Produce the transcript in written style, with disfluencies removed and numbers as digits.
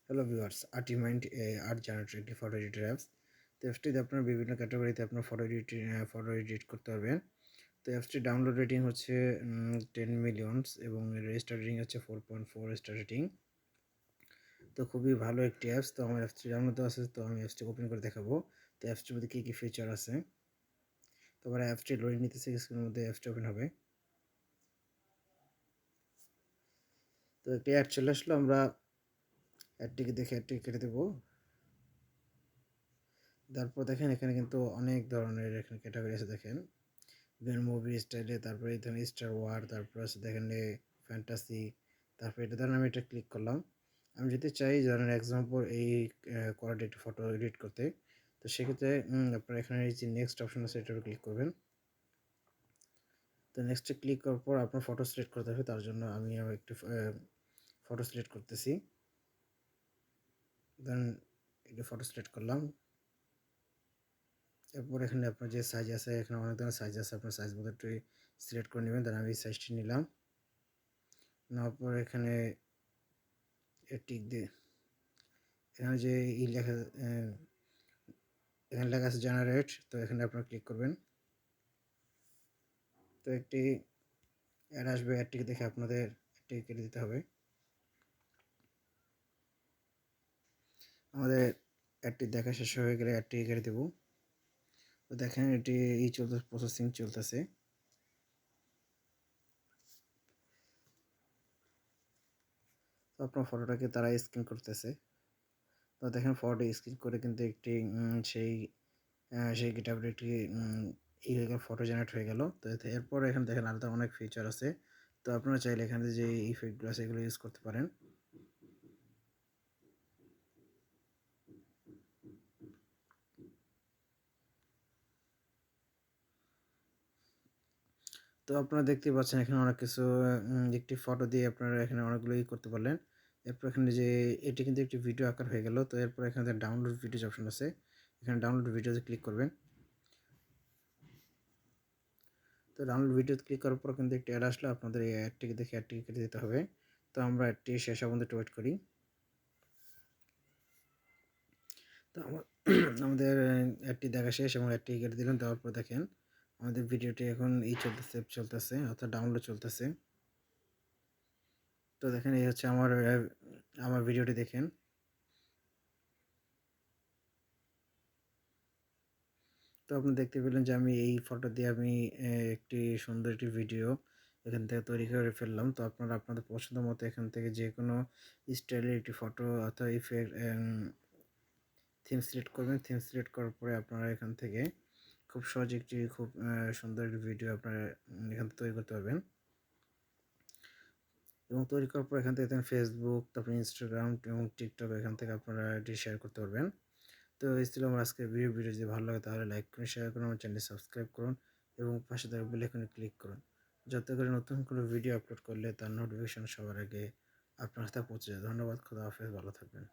Hello viewers, আর্টিমাইন্ড art generator একটি photo editor apps. তো অ্যাপসটিতে আপনার বিভিন্ন ক্যাটাগরিতে আপনার ফটো এডিট করতে পারবেন। তো অ্যাপসটির ডাউনলোড রেটিং হচ্ছে 10 মিলিয়নস এবং রেজিস্টার রেটিং হচ্ছে 4.4 স্টার রেটিং। তো খুবই ভালো একটি অ্যাপস। তো আমার অ্যাপসটি ডাউনলোড আছে, তো আমি অ্যাপসটি ওপেন করে দেখাবো। তো অ্যাপসটির মধ্যে কী কী ফিচার আছে। তো আমার অ্যাপসটি লোডিং নিতেছে, কিছুক্ষণের মধ্যে অ্যাপসটি ওপেন হবে। তো একটি অ্যাড চলে আসলো, আমরা অ্যাডটিকে দেখে অ্যাডটি কেটে দেবো। তারপর দেখেন এখানে কিন্তু অনেক ধরনের এখানে ক্যাটাগরি আছে। দেখেন মুভি স্টাইলে, তারপরে এই ধরনের স্টার ওয়ার, তারপর আছে দেখেন ফ্যান্টাসি। তারপরে এটা ধরেন আমি এটা ক্লিক করলাম। আমি যদি চাই ধরেন এক্সাম্পল এই কোয়ালিটি একটা ফটো এডিট করতে, তো সেক্ষেত্রে আপনার এখানে এই যে নেক্সট অপশন আছে এটার ক্লিক করবেন। তো নেক্সটে ক্লিক করার পর আপনার ফটো সিলেক্ট করতে হবে। তার জন্য আমি একটু ফটো সিলেক্ট করতেছি। দেন এটা ফটো সিলেক্ট করলাম। এরপর এখানে আপনার যে সাইজ আছে, এখানে অনেক ধরনের সাইজ আছে, আপনার সাইজ মতো একটু সিলেক্ট করে নেবেন। দেন আমি এই সাইজটি নিলাম। নেওয়ার পর এখানে টিক দিয়ে এখানে যে লেখা এখানে লেখা আছে জেনারেট, তো এখানে আপনারা ক্লিক করবেন। তো একটি অ্যাড আসবে, অ্যাডটিকে দেখে আপনাদের অ্যাডটিকে কেটে দিতে হবে। আমাদের অ্যাডটি দেখা শেষ হয়ে গেলে অ্যাডটিকে কেটে দেবো। তো দেখেন এটি প্রসেসিং চলতেছে। তো আপনার ফটোটাকে তারা স্ক্যান করতেছে। তো দেখেন ফটো স্ক্যান করে কিন্তু একটি সেই গেটআপের একটি ই হয়ে গেল, ফটো জেনারেট হয়ে গেল। তো এরপর এখানে দেখেন আলাদা অনেক ফিচার আছে। তো আপনারা চাইলে এখানে যে ইফেক্টগুলো আছে এগুলো ইউজ করতে পারেন। তো আপনারা দেখতেই পাচ্ছেন এখানে অনেক কিছু একটি ফটো দিয়ে আপনারা এখানে অনেকগুলো করতে পারলেন। এরপর এখানে যে এটি কিন্তু একটি ভিডিও আকার হয়ে গেল। তো এরপর এখানে ডাউনলোড ভিডিওজ অপশন আছে, এখানে ডাউনলোড ভিডিওতে ক্লিক করবেন। তো ডাউনলোড ভিডিওতে ক্লিক করার পর কিন্তু একটি অ্যাড আসলে আপনাদের এই অ্যাডটিকে দেখে অ্যাডটিকে কেটে দিতে হবে। তো আমরা অ্যাডটি শেষ পর্যন্ত একটু ওয়েট করি। তো আমাদের অ্যাডটি দেখা শেষ এবং অ্যাডটি কেটে দিলাম। দেওয়ার পর দেখেন আমাদের ভিডিওটি এখন চলতেছে অর্থাৎ ডাউনলোড চলতেছে। তো দেখেন এই হচ্ছে আমার ভিডিওটি দেখেন। তো আপনি দেখতে পেলেন যে আমি এই ফটো দিয়ে আমি একটি সুন্দর একটি ভিডিও এখান থেকে তৈরি করে ফেললাম। তো আপনারা আপনাদের পছন্দ মতো এখান থেকে যে কোনো স্টাইলের একটি ফটো অথবা ইফেক্ট থিম সিলেক্ট করবেন। থিম সিলেক্ট করার পরে আপনারা এখান থেকে খুব সহজে একটি খুব সুন্দর একটি ভিডিও আপনারা এখান থেকে তৈরি করতে পারবেন। এবং তৈরি করার পর এখান থেকে ফেসবুক, তারপরে ইনস্টাগ্রাম এবং টিকটক এখান থেকে আপনারা এটি শেয়ার করতে পারবেন। তো এই ছিল আমার আজকের ভিডিও যদি ভালো লাগে তাহলে লাইক করুন, শেয়ার করুন, আমার চ্যানেলটি সাবস্ক্রাইব করুন এবং পাশে থাকা বেল আইকনে ক্লিক করুন, যাতে করে নতুন কোনো ভিডিও আপলোড করলে তার নোটিফিকেশন সবার আগে আপনার কাছে পৌঁছে যায়। ধন্যবাদ, খোদা হাফেজ, ভালো থাকবেন।